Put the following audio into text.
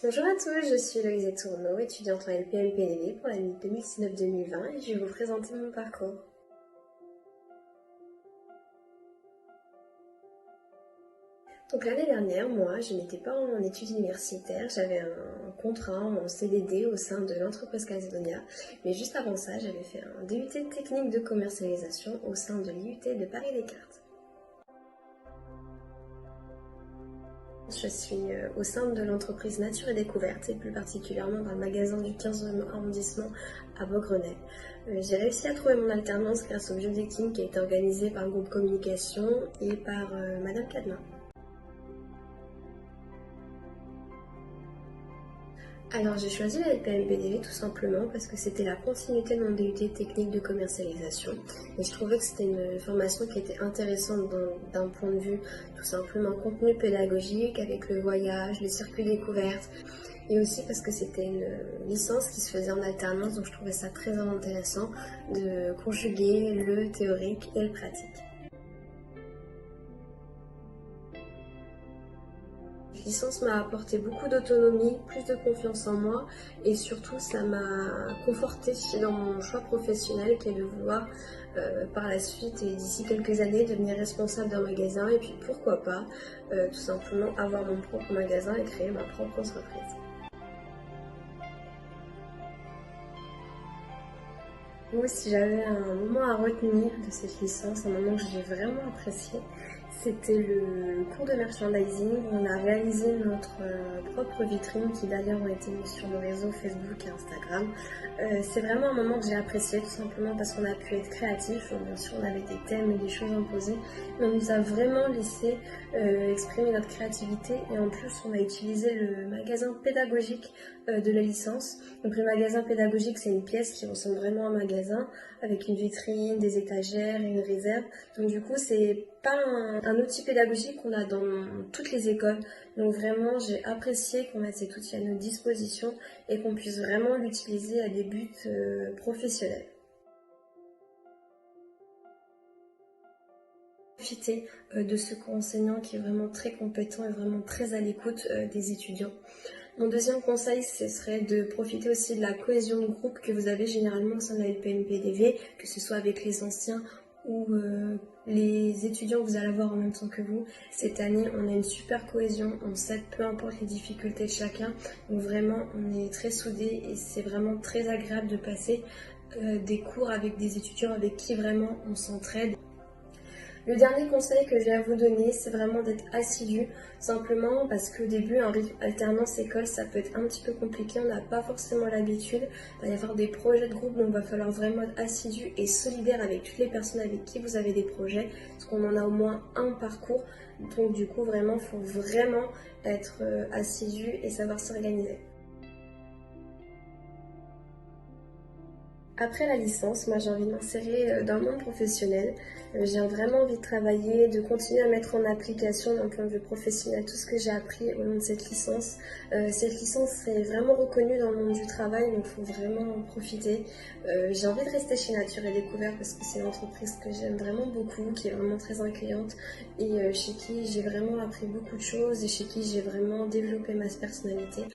Bonjour à tous, je suis Héloïse Tourneau, étudiante en LPM-PDV pour l'année 2019-2020 et je vais vous présenter mon parcours. Donc l'année dernière, moi, je n'étais pas en études universitaires, j'avais un contrat en CDD au sein de l'entreprise Casedonia, mais juste avant ça, j'avais fait un DUT technique de commercialisation au sein de l'IUT de Paris-Descartes. Je suis au sein de l'entreprise Nature et Découverte et plus particulièrement dans le magasin du 15e arrondissement à Beaugrenais. J'ai réussi à trouver mon alternance grâce au biodecking qui a été organisé par le groupe Communication et par Madame Cadmin. Alors j'ai choisi la LPM-PDV tout simplement parce que c'était la continuité de mon DUT technique de commercialisation et je trouvais que c'était une formation qui était intéressante d'un point de vue tout simplement contenu pédagogique avec le voyage, les circuits découvertes et aussi parce que c'était une licence qui se faisait en alternance donc je trouvais ça très intéressant de conjuguer le théorique et le pratique. La licence m'a apporté beaucoup d'autonomie, plus de confiance en moi et surtout ça m'a confortée dans mon choix professionnel qui est de vouloir par la suite et d'ici quelques années devenir responsable d'un magasin et puis pourquoi pas tout simplement avoir mon propre magasin et créer ma propre entreprise. Moi, si j'avais un moment à retenir de cette licence, un moment que j'ai vraiment apprécié, c'était le cours de merchandising où on a réalisé notre propre vitrine qui d'ailleurs ont été mises sur nos réseaux Facebook et Instagram. C'est vraiment un moment que j'ai apprécié tout simplement parce qu'on a pu être créatif. Bien sûr, on avait des thèmes et des choses imposées, mais on nous a vraiment laissé exprimer notre créativité et en plus, on a utilisé le magasin pédagogique de la licence. Donc le magasin pédagogique, c'est une pièce qui ressemble vraiment à un magasin avec une vitrine, des étagères et une réserve. Donc du coup, c'est pas un outil pédagogique qu'on a dans toutes les écoles. Donc vraiment, j'ai apprécié qu'on mette cet outil à notre disposition et qu'on puisse vraiment l'utiliser à des buts professionnels. Profiter de ce cours enseignant qui est vraiment très compétent et vraiment très à l'écoute des étudiants. Mon deuxième conseil, ce serait de profiter aussi de la cohésion de groupe que vous avez généralement au sein de la LPM-PDV, que ce soit avec les anciens ou les étudiants que vous allez avoir en même temps que vous. Cette année, on a une super cohésion, on s'aide peu importe les difficultés de chacun. Donc vraiment, on est très soudés et c'est vraiment très agréable de passer des cours avec des étudiants avec qui vraiment on s'entraide. Le dernier conseil que j'ai à vous donner, c'est vraiment d'être assidu, simplement parce qu'au début, un rythme alternance école, ça peut être un petit peu compliqué, on n'a pas forcément l'habitude, il va y avoir des projets de groupe, donc il va falloir vraiment être assidu et solidaire avec toutes les personnes avec qui vous avez des projets, parce qu'on en a au moins un parcours, donc du coup, vraiment, il faut vraiment être assidu et savoir s'organiser. Après la licence, moi j'ai envie de m'insérer dans le monde professionnel. J'ai vraiment envie de travailler, de continuer à mettre en application d'un point de vue professionnel tout ce que j'ai appris au long de cette licence. Cette licence est vraiment reconnue dans le monde du travail, donc il faut vraiment en profiter. J'ai envie de rester chez Nature et Découverte parce que c'est une entreprise que j'aime vraiment beaucoup, qui est vraiment très accueillante et chez qui j'ai vraiment appris beaucoup de choses et chez qui j'ai vraiment développé ma personnalité.